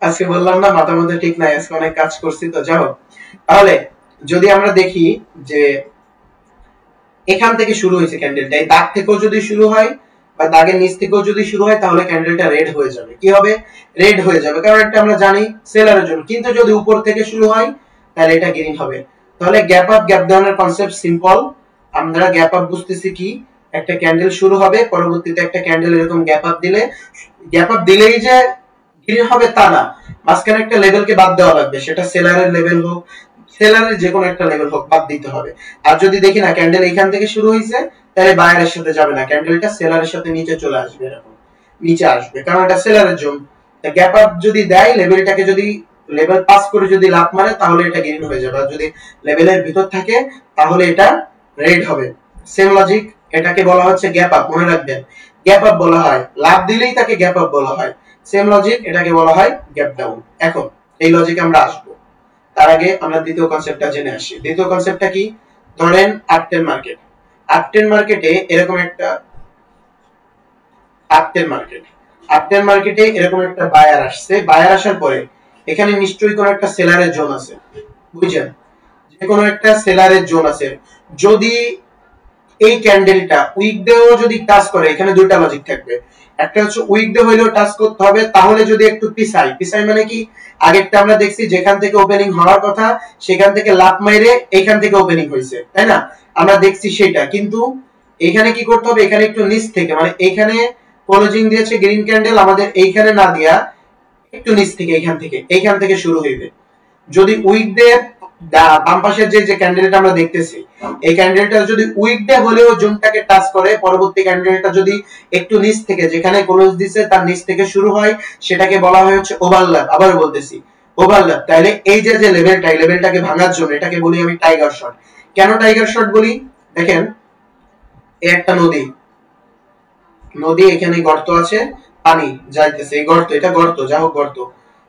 আজকে বললাম না মাথা মধ্যে ঠিক নাই, আজকে অনেক কাজ করছি তো। যাও, তাহলে যদি আমরা দেখি যে এখান থেকে শুরু হয়েছে ক্যান্ডেলটা, এই দাগ থেকেও যদি শুরু হয় বা দাগের নিচ থেকেও যদি শুরু হয়, তাহলে ক্যান্ডেলটা রেড হয়ে যাবে। কি হবে? রেড হয়ে যাবে, কারণ এটা আমরা জানি সেলারের জন্য। কিন্তু যদি উপর থেকে শুরু হয় তাহলে এটা গ্রিন হবে। তাহলে গ্যাপ আপ গ্যাপ ডাউন এর কনসেপ্ট সিম্পল। আমরা গ্যাপ আপ বুঝতেছি কি, একটা ক্যান্ডেল শুরু হবে, পরবর্তীতে একটা ক্যান্ডেল এরকম গ্যাপ আপ দিলেই যে গ্রিন হবে তা না, মাঝখানে একটা লেভেলকে বাদ দেওয়া লাগবে, সেটা সেলারের লেভেল হোক, সেলারের যে কোনো একটা লেভেল হোক, বাদ দিতে হবে। আর যদি দেখি না ক্যান্ডেল এখান থেকে শুরু হয়েছে, তাহলে বায়ারের সাথে যাবে না, ক্যান্ডেলটা সেলারের সাথে নিচে চলে আসবে, এরকম নিচে আসবে, কারণ এটা সেলারের জোন। গ্যাপ আপ যদি দেয়, লেভেলটাকে যদি লেভেল পাস করে যদি লাভ মারে, তাহলে এটা গ্রিন হয়ে যাবে। আর যদি লেভেলের ভিতর থাকে তাহলে এটা রেড হবে। সেম লজিক, এটাকে বলা হচ্ছে গ্যাপ আপ, মনে রাখবেন। গ্যাপ আপ বলা হয়, লাভ দিলেই তাকে গ্যাপ আপ বলা হয়। সেম লজিক, এটাকে বলা হয় গ্যাপ ডাউন। এখন এই লজিকে আমরা আসবো, তার আগে আমরা দ্বিতীয় কনসেপ্টটা জেনে আসি। দ্বিতীয় কনসেপ্টটা কি? ধরেন আপটেন মার্কেট, আপটেন মার্কেটে এরকম একটা আপটেন মার্কেটে এরকম একটা বায়ার আসছে। বায়ার আসার পরে এখানে নিশ্চয়ই কোনো একটা সেলারের জোন আছে, বুঝছেন? যে কোনো একটা সেলারের জোন আছে। যদি এই ক্যান্ডেলটা উইকডেও যদি টাচ করে, এখানে দুইটা লজিক থাকবে। একটা হচ্ছে উইকডে হইলেও টাচ করতে হবে, তাহলে যদি একটু পিছাই মানে কি, আগেরটা আমরা দেখছি যেখান থেকে ওপেনিং হওয়ার কথা সেখান থেকে লাফ মাইরে এইখান থেকে ওপেনিং হয়েছে, তাই না? আমরা দেখছি সেটা। কিন্তু এখানে কি করতে হবে, এখানে একটু নিচ থেকে, মানে এখানে ক্লোজিং দিয়েছে গ্রিন ক্যান্ডেল, আমাদের এইখানে না দিয়া একটু নিচ থেকে, এইখান থেকে শুরু হইবে। যদি উইকডে বাম পাশের যে ক্যান্ডেলটা আমরা দেখতেছি, এই ক্যান্ডেলটা যদি উইকডে হলেও জোনটাকে টাচ করে, পরবর্তী ক্যান্ডেলটা যদি একটু নিচ থেকে, যেখানে ক্লোজ দিছে তার নিচ থেকে শুরু হয়, সেটাকে বলা হয় হচ্ছে ওভারল্যাপ। আবার বলতেছি ওভারল্যাপ। তাহলে এই যে লেভেলটা, এই লেভেলটাকে ভাঙার জন্য এটাকে বলি আমি টাইগার শট। কেন টাইগার শট বলি? দেখেন, এই একটা নদী, এখানে গর্ত আছে, পানি যাইতেছে, এই গর্ত, এটা গর্ত, যা হোক গর্ত।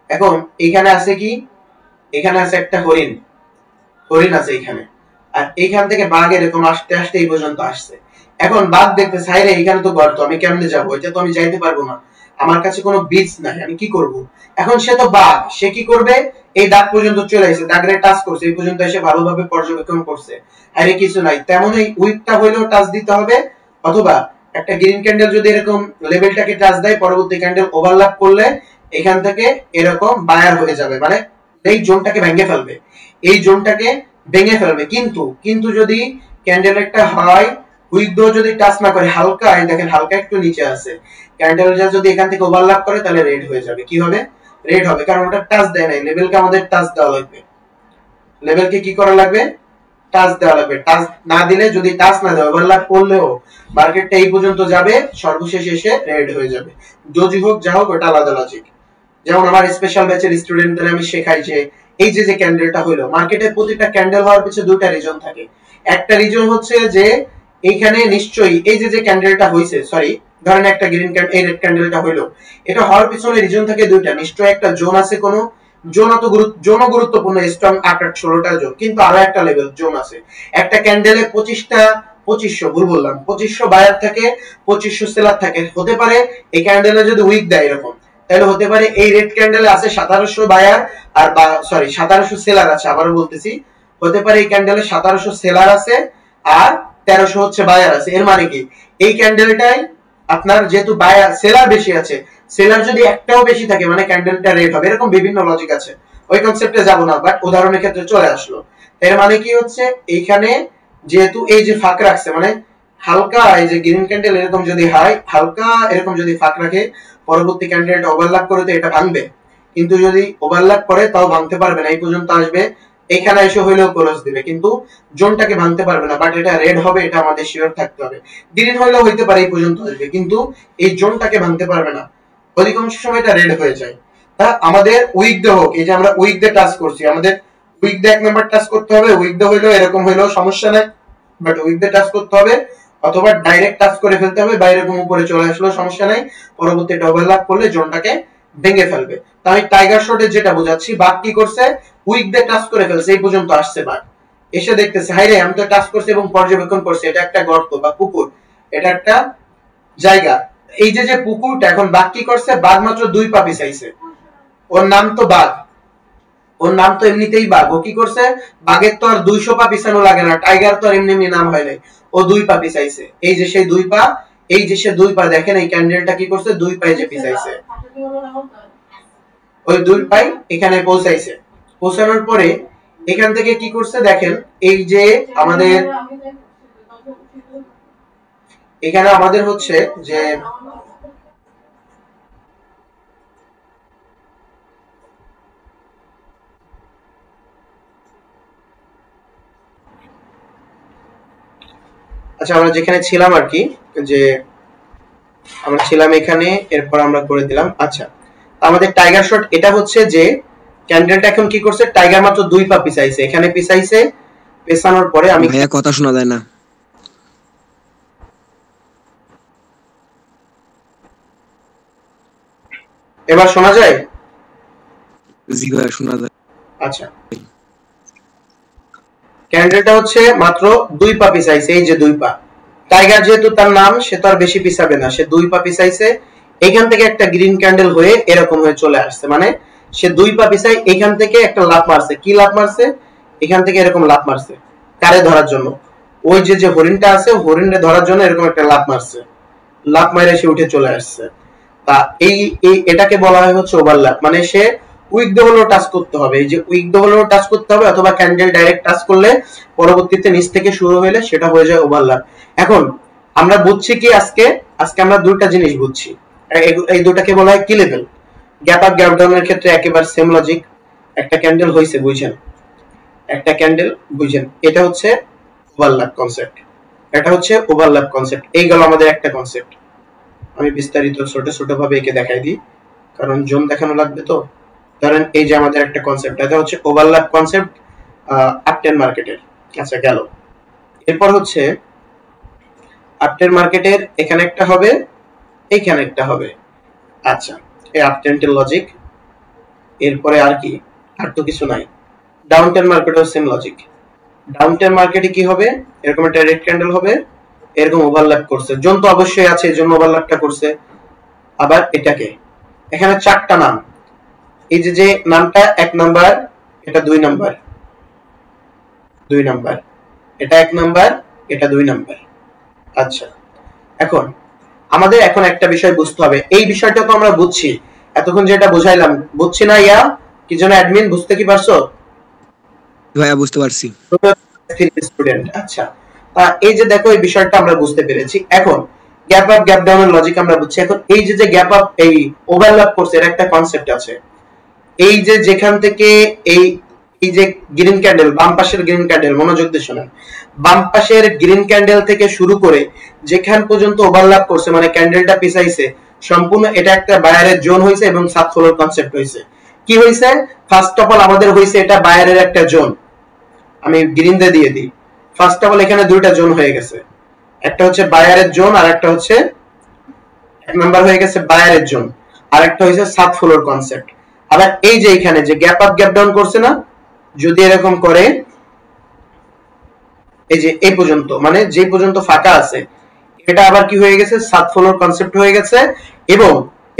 এখন এখানে আছে কি, এখানে আছে একটা হরিণ আছে এখানে, আর এইখান থেকে বাঘ এরকম আসতে আসতে এই পর্যন্ত আসছে। এখন বাঘ দেখতে চাই রে, এখানে তো গর্ত, আমি কেমনে যাবো? এটা তো আমি যাইতে পারবো না, আমার কাছে কোনো বীজ নাই, আমি কি করব? এখন সে তো বাঘ, সে কি করবে? এই দাগ পর্যন্ত চলে আসছে, দাগরে টাচ করছে, এই পর্যন্ত এসে ভালোভাবে পর্যবেক্ষণ করছে, আরে কিছু নাই। তেমন এই উইকটা হইলেও টাচ দিতে হবে, অথবা একটা গ্রিন ক্যান্ডেল যদি এরকম লেভেলটাকে টাচ দেয়, পরবর্তী ক্যান্ডেল ওভারল্যাপ করলে এখান থেকে এরকম বায়ার হয়ে যাবে, মানে এই জোনটাকে ভেঙে ফেলবে, এই জোনটাকে ভেঙে ফেলবে। কিন্তু যদি ক্যান্ডেল একটা হয় উইকডো যদি টাচ না করে, হালকা, এই দেখেন হালকা একটু নিচে আছে, ক্যান্ডেলটা যদি এখান থেকে ওভারল্যাপ করে, তাহলে রেড হয়ে যাবে। কি হবে? রেড হবে, কারণ ওটা টাচ দেয় নাই, লেভেলকে আমাদের টাচ দেওয়া লাগবে, লেভেলকে কি করা লাগবে? টাচ দেওয়া লাগবে। টাচ না দিলে, যদি টাচ না দেয়, ওভারল্যাপ করলেও মার্কেটটা এই পর্যন্ত যাবে, সর্বশেষ এসে রেড হয়ে যাবে। যদি হোক যা হোক, ওটা আলাদা লজিক। যেমন আমার স্পেশাল ব্যাচের স্টুডেন্টদের আমি শেখাই যে এই যে ক্যান্ডেলটা হলো, মার্কেটের প্রতিটা ক্যান্ডেল হওয়ার পিছনে দুইটা রিজন থাকে। একটা রিজন হচ্ছে যে এইখানে নিশ্চয়ই এই যে ক্যান্ডেলটা হইছে, সরি ধরেন একটা গ্রিন ক্যান্ডেল, এই রেড ক্যান্ডেলটা হইলো, এটা হওয়ার পিছনে রিজন থাকে দুইটা। নিশ্চয়ই একটা জোন আছে, কোন জোন অত জোন গুরুত্বপূর্ণ, স্ট্রং 8-16টা জোন, কিন্তু আরো একটা লেভেল জোন আছে। একটা ক্যান্ডেলে 2500, ভুল বললাম, 2500 বায়ার থাকে, 2500 সেলার থাকে। হতে পারে এই ক্যান্ডেলে যদি উইক দেয় এরকম, তাহলে হতে পারে এই রেড ক্যান্ডেলে আছে 1700 বায়ার, আর 1700 সেলার আছে। আবারও বলতেছি, হতে পারে এই ক্যান্ডেলে 1700 সেলার আছে আর 1300 হচ্ছে বায়ার আছে। এর মানে কি, এই ক্যান্ডেলটাই আপনার যেহেতু বায়ার সেলার বেশি আছে, সেলার যদি একটাও বেশি থাকে, মানে ক্যান্ডেলটা রেড হবে। এরকম বিভিন্ন লজিক আছে, ওই কনসেপ্টে যাব না, বাট উদাহরণের ক্ষেত্রে চলে আসলো। এর মানে কি হচ্ছে, এইখানে যেহেতু এই যে ফাঁক রাখছে, মানে হালকা এই যে গ্রিন ক্যান্ডেল এরকম যদি হয়, হালকা এরকম যদি ফাঁক রাখে, পরবর্তী ক্যান্ডেলটা ওভারল্যাপ করে তো এটা ভাঙবে। কিন্তু যদি ওভারল্যাপ করে তাও ভাঙতে পারবে না, এই পর্যন্ত আসবে, এখানে এসে হইলেও ক্লোজ দিবে, কিন্তু জোনটাকে ভাঙতে পারবে না। বাট এটা রেড হবে, এটা আমাদের শিওর থাকতে হবে। গ্রিন হইলেও হইতে পারে, এই পর্যন্ত আসবে, কিন্তু এই জোনটাকে ভাঙতে পারবে না। অধিকাংশ সময় এটা রেড হয়ে যায়। তা আমাদের উইক ডে হোক, এই যে আমরা উইক ডে টাচ করছি, আমাদের উইক ডে 1 নাম্বার টাচ করতে হবে। উইক ডে হইলেও এরকম হইলেও সমস্যা নাই, বাট উইক ডে টাচ করতে হবে, অথবা ডাইরেক্ট টাচ করে ফেলতে হবে, বাইরে কোন উপরে চলে আসলো সমস্যা নাই, পরবর্তী ওভারল্যাপ করলে জোনটাকে ভেঙে ফেলবে। তাই টাইগার শটে যেটা বোঝাচ্ছি, বাঘ কি করছে, উইক ডে টাচ করে ফেলছে, এই পর্যন্ত আসছে বাঘ, এসে দেখতেছে হাইরে আমি তো টাচ করছি এবং পর্যবেক্ষণ করছি, এটা একটা গর্ত বা পুকুর, এটা একটা জায়গা, এই যে পুকুরটা, এখন বাঘ কি করছে, বাঘ মাত্র 2 পা পিছাইছে, ওর নাম তো বাঘ, ওর নাম তো এমনিতেই বাঘ। ও কি করছে, বাঘের তো আর 200 পা পিছানো লাগে না, টাইগার তো আর এমনি এমনি নাম হয় নাই, ও 2 পা পিছাইছে। এই যে সেই 2 পা, এই যে সে 2 পা, দেখেন এই ক্যান্ডেলটা কি করছে, 2 পায়ে যে পিছাইছে, ওই 2 পাই এখানে পৌঁছাইছে। পৌঁছানোর পরে এখান থেকে কি করছে দেখেন, এই যে আমাদের এখানে আমাদের হচ্ছে যে আচ্ছা আমরা যেখানে ছিলাম আর কি, যে আমরা ছিলাম এখানে, এরপর আমরা করে দিলাম। আচ্ছা আমাদের টাইগার শট এটা হচ্ছে যে ক্যান্ডেলটা এখন কি করছে, টাইগার মাত্র 2 পা পিছাইছে, এখানে পিছাইছে। পেছানোর পরে আমি ভাইয়া কথা শোনা যায় না। এবার শোনা যায়? জি ভাইয়া শোনা যায়। আচ্ছা ক্যান্ডেলটা হচ্ছে মাত্র 2 পা পিছাইছে, এই যে 2 পা। টাইগার যেহেতু তার নাম, সে তো আর বেশি পিছাবে না, সে 2 পা পিছাইছে। এখান থেকে একটা গ্রিন ক্যান্ডেল হয়ে এরকম হয়ে চলে আসছে, মানে সে 2 পা পিছাই এখান থেকে একটা লাফ মারছে। কি লাফ মারছে, এখান থেকে এরকম লাফ মারছে কারে ধরার জন্য, ওই যে যে হরিণটা আছে হরিণে ধরার জন্য এরকম একটা লাফ মারছে, লাফ মারে সে উঠে চলে আসছে। তা এই এটাকে বলা হয় হচ্ছে ওভারল্যাপ, মানে সে উইক দে হলেও টাচ করতে হবে, এই যে উইক দে হলেও টাচ করতে হবে, অথবা ক্যান্ডেল ডাইরেক্ট টাচ করলে পরবর্তীতে নিচ থেকে শুরু হলে সেটা হয়ে যায় ওভারল্যাপ। এখন আমরা বুঝছি কি, আজকে আমরা দুইটা জিনিস বুঝছি, এই দুটাকে বলা হয় কি লেভেল। গ্যাপ আপ গ্যাপ ডাউনের ক্ষেত্রে একেবারে সেম লজিক। একটা ক্যান্ডেল হইছে বুঝছেন, একটা ক্যান্ডেল বুঝছেন, এটা হচ্ছে ওভারল্যাপ কনসেপ্ট, এটা হচ্ছে ওভারল্যাপ কনসেপ্ট। এই গেল আমাদের একটা কনসেপ্ট। আমি বিস্তারিত ছোট ছোট ভাবে একে দেখাই দিই, কারণ জোন দেখানো লাগবে তো। ধরেন এই যে আমাদের একটা কনসেপ্ট, এটা হচ্ছে ওভারল্যাপ কনসেপ্ট আপটেন মার্কেটের। আচ্ছা গেল, এরপর হচ্ছে আপটেন মার্কেটের এখানে একটা হবে, এইখানে একটা হবে। আচ্ছা এই আপটেনের লজিক, এরপরে আর কি, আর তো কিছু নাই। ডাউনটেন মার্কেটের সেম লজিক। ডাউনটেন মার্কেটে কি হবে, এরকম একটা রেড ক্যান্ডেল হবে, এরকম ওভারল্যাপ করছে, জোন তো অবশ্যই আছে, এই জন্য ওভারল্যাপটা করছে। আবার এটাকে, এখানে 4টা নাম, এই যে যে নামটা 1 নাম্বার, এটা 2 নাম্বার, 2 নাম্বার, এটা 1 নাম্বার, এটা 2 নাম্বার। আচ্ছা এখন আমাদের এখন একটা বিষয় বুঝতে হবে, এই বিষয়টা তো আমরা বুঝছি, এতক্ষণ যেটা বুঝাইলাম বুঝছি না ইয়া কি জন্য অ্যাডমিন, বুঝতে কি পারছো? ভাইয়া বুঝতে পারছি। স্টুডেন্ট আচ্ছা, এই যে দেখো এই বিষয়টা আমরা বুঝতে পেরেছি। এখন গ্যাপ আপ গ্যাপ ডাউনের লজিক আমরা বুঝছি। এখন এই যে যে গ্যাপ আপ এই ওভারল্যাপ করছে, এর একটা কনসেপ্ট আছে। এই যে যেখান থেকে এই এই যে গ্রিন ক্যান্ডেল, বাম পাশের গ্রিন ক্যান্ডেল, মনোযোগ দিয়ে শুনেন, বাম পাশের গ্রিন ক্যান্ডেল থেকে শুরু করে যেখান পর্যন্ত ওভারল্যাপ করছে, মানে ক্যান্ডেলটা পিছাইছে সম্পূর্ণ, এটা একটা বায়ারের জোন হইছে এবং সাত ফ্লোর কনসেপ্ট হইছে। কি হইছে, ফার্স্ট অফ অল আমাদের হইছে এটা বায়ারের একটা জোন, আমি গ্রিন দিয়ে দিই। ফার্স্ট অফ অল এখানে দুইটা জোন হয়ে গেছে, একটা হচ্ছে বায়ারের জোন আর একটা হচ্ছে, এক নাম্বার হয়ে গেছে বায়ারের জোন, আর একটা হইছে সাত ফ্লোর কনসেপ্ট। আবার এই যে এখানে যে গ্যাপ আপ গ্যাপ ডাউন করছে না, যদি এরকম করে এই যে এই পর্যন্ত, মানে যে পর্যন্ত ফাঁকা আছে, এটা আবার কি হয়ে গেছে, সাত ফ্লোর কনসেপ্ট হয়ে গেছে, এবং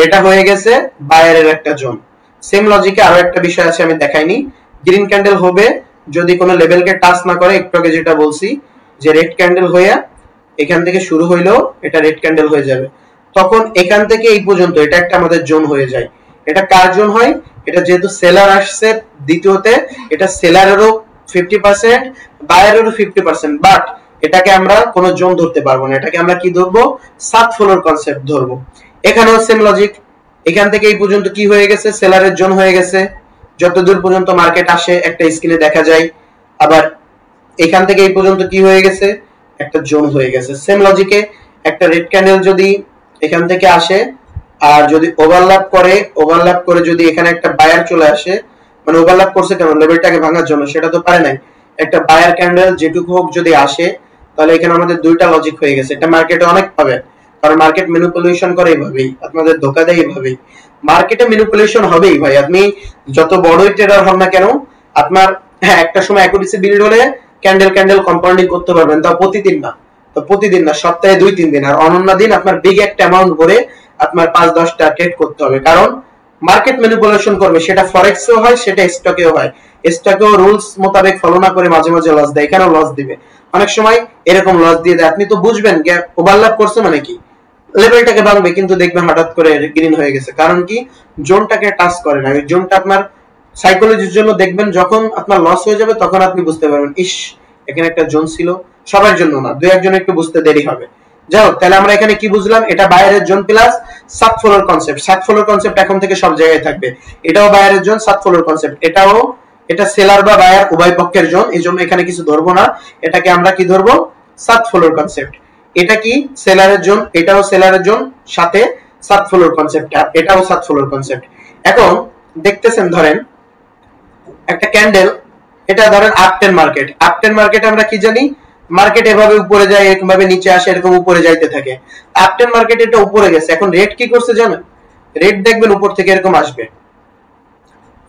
এটা হয়ে গেছে বায়ারের একটা জোন। সেম লজিকে আরো একটা বিষয় আছে, আমি দেখাইনি। গ্রিন ক্যান্ডেল হবে যদি কোনো লেভেলকে টাচ না করে, একটু আগে যেটা বলছি যে রেড ক্যান্ডেল হয়ে এখান থেকে শুরু হইলেও এটা রেড ক্যান্ডেল হয়ে যাবে, তখন এখান থেকে এই পর্যন্ত এটা একটা আমাদের জোন হয়ে যায়। এটা কার জোন হয়, এটা যেহেতু সেলার আসছে দ্বিতীয়তে, এটা সেলারেরও 50%, বায়ারেরও 50%, বাট এটাকে আমরা কোনো জোন ধরতে পারবো না, এটাকে আমরা কি ধরবো, সাত ফ্লোর কনসেপ্ট ধরবো। এখানেও সেম লজিক, এখান থেকে এই পর্যন্ত কি হয়ে গেছে, সেলারের জোন হয়ে গেছে, যতদূর পর্যন্ত মার্কেট আসে একটা স্ক্রিনে দেখা যায়। আবার এখান থেকে এই পর্যন্ত কি হয়ে গেছে, একটা জোন হয়ে গেছে। সেম লজিকে একটা রেড ক্যান্ডেল যদি এখান থেকে আসে আর যদি ওভারল্যাপ করে যদি এখানে একটা বায়ার চলে আসে, মানে ওভারল্যাপ করছে কেন, লেভেলটাকে ভাঙার জন্য, সেটা তো পারে নাই, একটা বায়ার ক্যান্ডেল যেটুকু হোক যদি আসে, তাহলে এখানে আমাদের দুইটা লজিক হয়ে গেছে। এটা মার্কেটে অনেক পাবে, কারণ মার্কেট ম্যানিপুলেশন করে এইভাবেই, আপনাদের ধোকা দেয় এইভাবেই। মার্কেটে ম্যানিপুলেশন হবেই ভাই, আপনি যত বড়ই ট্রেডার হন না কেন, আপনার হ্যাঁ একটা সময় অ্যাকুরেসি বিল্ড হলে ক্যান্ডেল কম্পাউন্ডিং করতে পারবেন, তাও প্রতিদিন না, সপ্তাহে 2-3 দিন, আর অনন্য দিন আপনার বিগ একটা অ্যামাউন্ট ভরে আপনার 5-10টা ট্রেড করতে হবে। কারণ মার্কেট ম্যানিপুলেশন করবে, সেটা ফরেক্সেও হয়, সেটা স্টকেও হয়। স্টকেও রুলস মোতাবেক ফলো না করে মাঝে মাঝে লস দেয়, এখানেও লস দিবে, অনেক সময় এরকম লস দিয়ে দেয়। আপনি তো বুঝবেন গ্যাপ ওভারল্যাপ করছে মানে কি, লেভেলটাকে ভাঙবে কিন্তু দেখবেন হঠাৎ করে গ্রিন হয়ে গেছে, কারণ কি জোনটাকে টাচ করে না। ওই জোনটা আপনার সাইকোলজির জন্য দেখবেন যখন আপনার লস হয়ে যাবে তখন আপনি বুঝতে পারবেন ইস এখানে একটা জোন ছিল। সবার জন্য না, দুই একজন একটু বুঝতে দেরি হবে। যাই হোক, তাহলে আমরা এখানে কি বুঝলাম, এটা বায়ারের জোন প্লাস সাত ফলোর কনসেপ্ট। সাত ফলোর কনসেপ্ট এখন থেকে সব জায়গায় থাকবে। এটাও বায়ারের জোন, সাত ফলোর কনসেপ্ট, এটাও, এটা সেলার বা বায়ার উভয় পক্ষের জোন, এই জন্য এখানে কিছু ধরবো না, এটাকে আমরা কি ধরবো, সাত ফলোর কনসেপ্ট। এটা কি সেলারের জোন, এটাও সেলারের জোন, সাথে সাত ফলোর কনসেপ্ট, এটাও সাত ফলোর কনসেপ্ট। এখন দেখতেছেন ধরেন একটা ক্যান্ডেল, এটা ধরেন আপটেন মার্কেট। আপটেন মার্কেট আমরা কি জানি, মার্কেট এভাবে উপরে যায়, এরকম ভাবে নিচে আসে, এরকম উপরে যাইতে থাকে। আপটেন মার্কেট এটা উপরে গেছে, এখন রেড কি করছে জানেন, রেড দেখবেন উপর থেকে এরকম আসবে,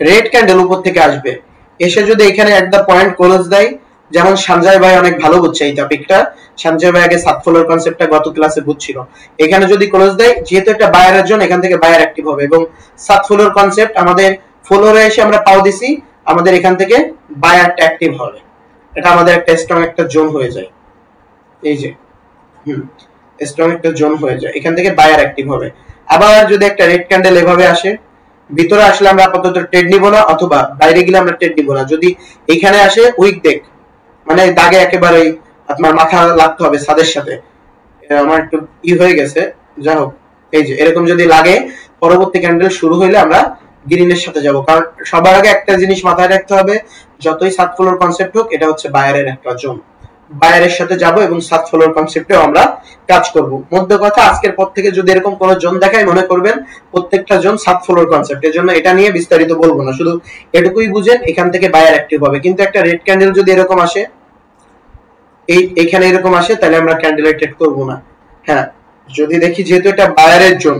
রেড ক্যান্ডেল উপর থেকে আসবে, এসে যদি এখানে একটা পয়েন্ট ক্লোজ দেয়, যেমন সঞ্জয় ভাই অনেক ভালো বুঝছে এই টপিকটা, সঞ্জয় ভাই আগে সাত ফলোর কনসেপ্টটা গত ক্লাসে বুঝছিল। এখানে যদি ক্লোজ দেয়, যেহেতু একটা বায়ারের জন্য এখান থেকে বায়ার অ্যাক্টিভ হবে, এবং সাত ফলোর কনসেপ্ট আমাদের ফলোরে এসে আমরা পাও দিছি, আমাদের এখান থেকে বায়ারটা অ্যাক্টিভ হবে, এটা আমাদের একটা স্ট্রং একটা জোন হয়ে যায়। এই যে স্ট্রং একটা জোন হয়ে যায়, এখান থেকে বায়ার অ্যাক্টিভ হবে। আবার যদি একটা রেড ক্যান্ডেল এভাবে আসে, ভিতরে আসলে আমরা আপাতত ট্রেড নিব না, অথবা বাইরে গেলে আমরা ট্রেড নিব না। যদি এখানে আসে উইক দেখ, মানে দাগে একেবারে আপনার মাথা লাগতে হবে ছাদের সাথে, আমার একটু হয়ে গেছে, যা হোক, এই যে এরকম যদি লাগে, পরবর্তী ক্যান্ডেল শুরু হইলে আমরা গ্রিনের সাথে যাব। কারণ সবার আগে একটা জিনিস মাথায় রাখতে হবে, যতই সাত ফলোর কনসেপ্ট হোক, এটা হচ্ছে বায়ারের একটা জোন, বায়ারের সাথে যাব এবং সাত ফলোর কনসেপ্টেও আমরা কাজ করব। মধ্য কথা, আজকের পর থেকে যদি এরকম কোন জোন দেখায়, মনে করবেন প্রত্যেকটা জোন সাত ফলোর কনসেপ্ট, এর জন্য এটা নিয়ে বিস্তারিত বলবো না, শুধু এটুকুই বুঝেন এখান থেকে বায়ার অ্যাক্টিভ হবে। কিন্তু একটা রেড ক্যান্ডেল যদি এরকম আসে, এইখানে এরকম আসে, তাহলে আমরা ক্যান্ডেল ট্রেড করব না। হ্যাঁ, যদি দেখি যেহেতু এটা বায়ারের জোন,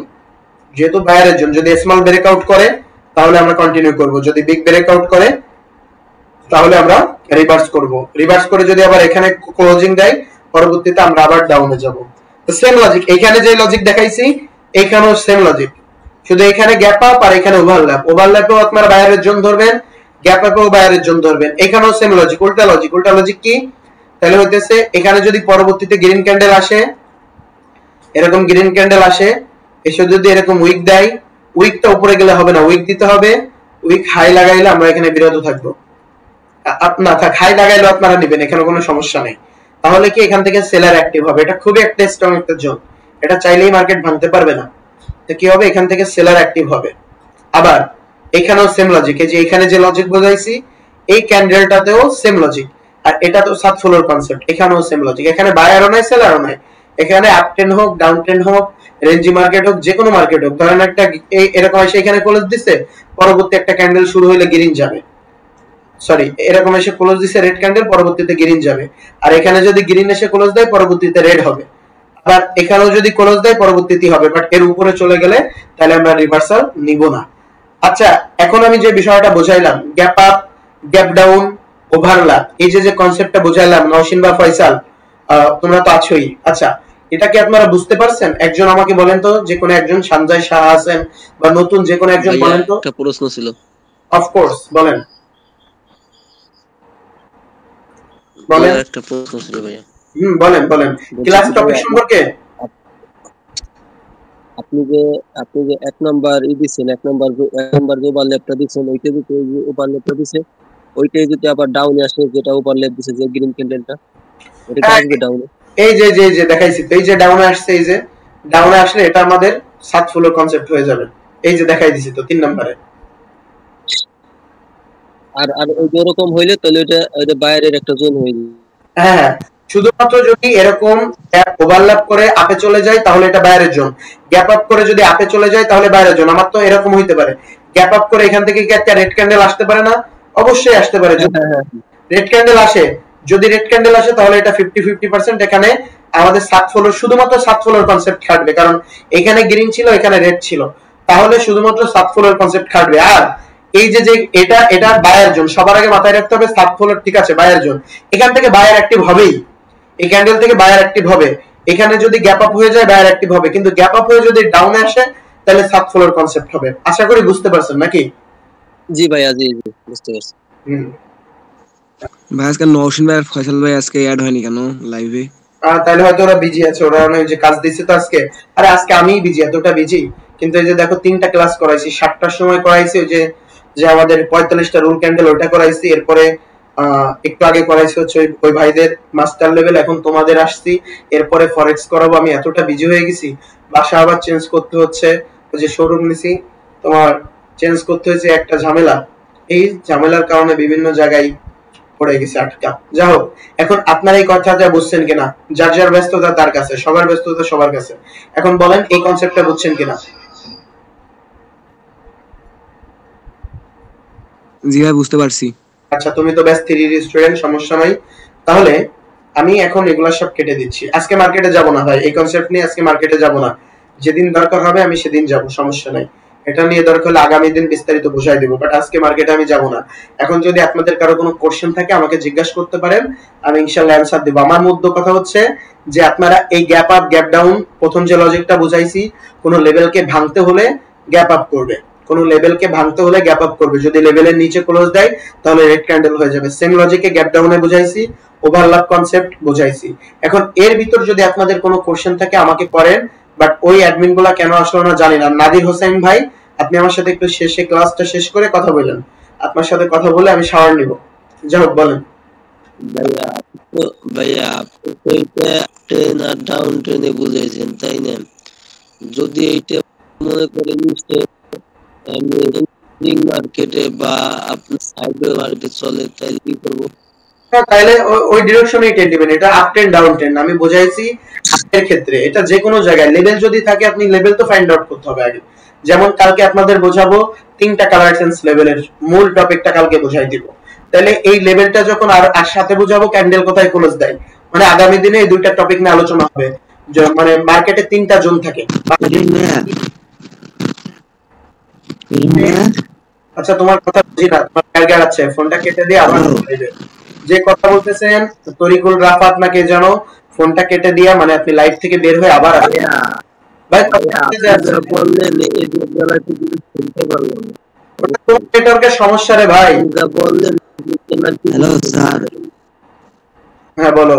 যেহেতু বায়ারের জোন, যদি স্মল ব্রেকআউট করে তাহলে আমরা কন্টিনিউ করব, যদি বিগ ব্রেকআউট করে তাহলে আমরা রিভার্স করব। রিভার্স করে যদি আবার এখানে ক্লোজিং দেয়, পরবর্তীতে আমরা আবার ডাউনে যাব। তো সেম লজিক, এখানে যে লজিক দেখাইছি এখানেও সেম লজিক, শুধু এখানে গ্যাপ আপ আর এখানে ওভারল্যাপ। ওভারল্যাপেও আপনারা বায়ারের জোন ধরবেন, গ্যাপ আপেও বায়ারের জোন ধরবেন। এখানেও সেম লজিক, উল্টা লজিক। উল্টা লজিক কি, তাহলে হইতেছে এখানে যদি পরবর্তীতে গ্রিন ক্যান্ডেল আসে, এরকম গ্রিন ক্যান্ডেল আসে, এসে যদি এরকম উইক দেয়, উইকটা উপরে গেলে হবে না, উইক দিতে হবে, উইক হাই লাগাইলে আমরা এখানে বিরত থাকবো, না থাক হাই লাগাইলে আপনারা নেবেন, এখানে কোনো সমস্যা নেই। তাহলে কি এখান থেকে সেলার অ্যাক্টিভ হবে, এটা খুবই একটা স্ট্রং একটা জোন, এটা চাইলেই মার্কেট ভাঙতে পারবে না। তো কি হবে, এখান থেকে সেলার অ্যাক্টিভ হবে। আবার এখানেও সেম লজিক, এই যে এখানে যে লজিক বোঝাইছি, এই ক্যান্ডেলটাতেও সেম লজিক, আর এটা তো সাত ফলোর কনসেপ্ট, এখানেও সেম লজিক। এখানে বায়ারও নাই সেলারও নাই, এখানে আপ ট্রেন্ড হোক, ডাউন ট্রেন্ড হোক, রেঞ্জি মার্কেট হোক, যে কোনো মার্কেট হোক, ধরেন একটা এরকম এসে এখানে ক্লোজ দিচ্ছে, পরবর্তী একটা ক্যান্ডেল শুরু হইলে গ্রিন যাবে, সরি এরকম এসে ক্লোজ দিছে রেড ক্যান্ডেল, পরবর্তীতে গ্রিন যাবে। আর এখানে যদি গ্রিন এসে ক্লোজ দেয়, পরবর্তীতে রেড হবে। আবার এখানেও যদি ক্লোজ দেয়, পরবর্তীতে হবে, বাট এর উপরে চলে গেলে তাহলে আমরা রিভার্সাল নিব না। আচ্ছা, এখন আমি যে বিষয়টা বোঝাইলাম, gap up, gap down, overlap, এই যে যে কনসেপ্টটা বোঝাইলাম, নওশিন বা ফয়সাল তোমরা তো আছোই। আচ্ছা, এটা কি আপনারা বুঝতে পারছেন? একজন আমাকে বলেন তো, যে কোনো একজন, সঞ্জয় শাহ আছেন বা নতুন যে কোনো একজন বলেন তো। একটা প্রশ্ন ছিল। অফকোর্স বলেন বলেন। একটা প্রশ্ন ছিল ভাইয়া। বলেন বলেন, ক্লাস টপিক সম্পর্কে। আপনি যে এক নাম্বার দিচ্ছেন, এক নাম্বার যে ওভারল্যাপটা দিচ্ছেন, ওইটা যদি ওভারল্যাপটা দিছে, ওইটাই যদি আবার ডাউনে আসে, যেটা ওভারল্যাপ দিছে যে গ্রিন ক্যান্ডেলটা, ওটা কি আসবে ডাউনে? এই যে যে যে দেখাইছি তো, এই যে ডাউনে আসছে, এই যে ডাউনে আসলে এটা আমাদের সাত ফলোর কনসেপ্ট হয়ে যাবে। এই যে দেখাই দিছি তো 3 নম্বরে। আর ওই এরকম হইলে তাহলে এটা বায়ারের একটা জোন হয়ে যাবে। হ্যাঁ, শুধুমাত্র যদি এরকম ওভারল্যাপ করে আপে চলে যায় তাহলে এটা বায়ারের জোন, গ্যাপ আপ করে যদি আপে চলে যায় তাহলে বায়ারের জোন। আমার তো এরকম হইতে পারে, গ্যাপ আপ করে এখান থেকে কি একটা রেড ক্যান্ডেল আসতে পারে না? অবশ্যই আসতে পারে। যদি রেড ক্যান্ডেল আসে, যদি রেড ক্যান্ডেল আসে তাহলে এটা 50-50%, এখানে আমাদের সাত ফলোর, শুধুমাত্র সাত ফলোর কনসেপ্ট খাটবে, কারণ এখানে গ্রিন ছিল, এখানে রেড ছিল, তাহলে শুধুমাত্র সাত ফলোর কনসেপ্ট খাটবে। আর এই যে যে এটা বায়ার জোন, সবার আগে মাথায় রাখতে হবে সাত ফলোর, ঠিক আছে, বায়ার জোন, এখান থেকে বায়ার অ্যাক্টিভ হবেই, এই ক্যান্ডেল থেকে বায়ার অ্যাক্টিভ হবে। এখানে যদি গ্যাপ আপ হয়ে যায় বায়ার অ্যাক্টিভ হবে, কিন্তু গ্যাপ আপ হয়ে যদি ডাউনে আসে তাহলে সাব ফ্লোর কনসেপ্ট হবে। আশা করি বুঝতে পারছেন নাকি? জি ভাইয়া, জি জি বুঝতে পারছি। হুম। ভাই আজকে নওশিন ভাই আর ফয়সাল ভাই আজকে অ্যাড হয়নি কেন লাইভে? তাহলে হয়তো ওরা বিজি আছে, ওরা অনেক যে কাজ দিচ্ছে তো আজকে। আরে আজকে আমিই বিজি, এতটা বিজি, কিন্তু এই যে দেখো 3টা ক্লাস করাইছি, 7টার সময় করাইছি ওই যে যে আমাদের 45টা রুল ক্যান্ডেল ওটা করাইছি, এরপরে একটু আগে করাইছি হচ্ছে ওই ভাইদের মাস্টার লেভেল, এখন তোমাদের আসছি, এরপরে ফরেক্স করাবো। আমি এতটা বিজি হয়ে গেছি, বাসা আবার চেঞ্জ করতে হচ্ছে, ওই যে শোরুম নিছি তোমার, চেঞ্জ করতে হয়েছে, একটা ঝামেলা। এই ঝামেলার কারণে বিভিন্ন জায়গায় পড়ে গেছে আটকা। যা হোক, এখন আপনার এই কথাটা বুঝছেন কিনা? যার যার ব্যস্ততা তার কাছে, সবার ব্যস্ততা সবার কাছে। এখন বলেন এই কনসেপ্টটা বুঝছেন কিনা? জি ভাই বুঝতে পারছি। আচ্ছা, তুমি তো ব্যাস 3 স্টুডেন্ট, সমস্যা নাই। তাহলে আমি এখন এগুলা সব কেটে দিচ্ছি। আজকে মার্কেটে যাব না ভাই, এই কনসেপ্ট নিয়ে আজকে মার্কেটে যাব না। যেদিন দরকার হবে আমি সেদিন যাব, সমস্যা নাই। এটা নিয়ে দরকার হলে আগামী দিন বিস্তারিত বুঝাই দেবো, বাট আজকে মার্কেটে আমি যাব না। এখন যদি আপনাদের কারো কোনো কোশ্চেন থাকে আমাকে জিজ্ঞাসা করতে পারেন, আমি ইনশাআল্লাহ অ্যানসার দেব। আমার মূল কথা হচ্ছে যে আপনারা এই গ্যাপ আপ গ্যাপ ডাউন, প্রথম যে লজিকটা বুঝাইছি, কোন লেভেলকে ভাঙতে হলে গ্যাপ আপ করবে, কোন লেভেলকে ভাঙতে হলে গ্যাপ আপ করবে। যদি লেভেলের নিচে ক্লোজ দেয় তাহলে রেড ক্যান্ডেল হয়ে যাবে। সেম লজিকে গ্যাপ ডাউনে বুঝাইছি, ওভারল্যাপ কনসেপ্ট বুঝাইছি। এখন এর ভিতর যদি আপনাদের কোনো কোশ্চেন থাকে আমাকে করেন, বাট ওই অ্যাডমিন গুলা কেন আসলো না জানি না। নাদির হোসেন ভাই, আপনি আমার সাথে একটু শেষে ক্লাসটা শেষ করে কথা বলেন, আপনার সাথে কথা বলে আমি শাওয়ার নিব। যাই হোক বলেন। ভাইয়া তো ভাইয়া আপনি তো এটা ট্রেন আর ডাউন ট্রেনে বুঝাইছেন তাই না? যদি এইটা মনে করেন মার্কেটে বা আপনার সাইডে মার্কেটে চলে তাহলে কি করবো? হ্যাঁ, তাহলে ওই ডিরেকশনেই টেন দিবেন। এটা আপ ট্রেন ডাউন ট্রেন আমি বোঝাইছি। এর ক্ষেত্রে এটা যে কোনো জায়গায় লেভেল যদি থাকে, আপনি লেভেল তো ফাইন্ড আউট করতে হবে আগে। যেমন কালকে আপনাদের বোঝাবো 3টা কালার সেন্স লেভেলের মূল টপিকটা কালকে বোঝাই দিব। তাহলে এই লেভেলটা যখন আর সাথে বোঝাবো ক্যান্ডেল কোথায় ক্লোজ দেয়, মানে আগামী দিনে এই দুইটা টপিক নিয়ে আলোচনা হবে। মানে মার্কেটে 3টা জোন থাকে। আচ্ছা, তোমার কথা বুঝি না, তোমার গার্গার আছে, ফোনটা কেটে দিয়ে আবার যে কথা বলতেছেন তরিকুল রাফাত নাকি জানো, ফোনটা কেটে দিয়া মানে আপনি লাইভ থেকে বের হয়ে আবার আসেন। ভাই বললেন এই জায়গায় তো কিছু শুনতে পারলাম না। নেটওয়ার্কের সমস্যা রে ভাই। যা বললেন হ্যালো স্যার। হ্যাঁ বলো।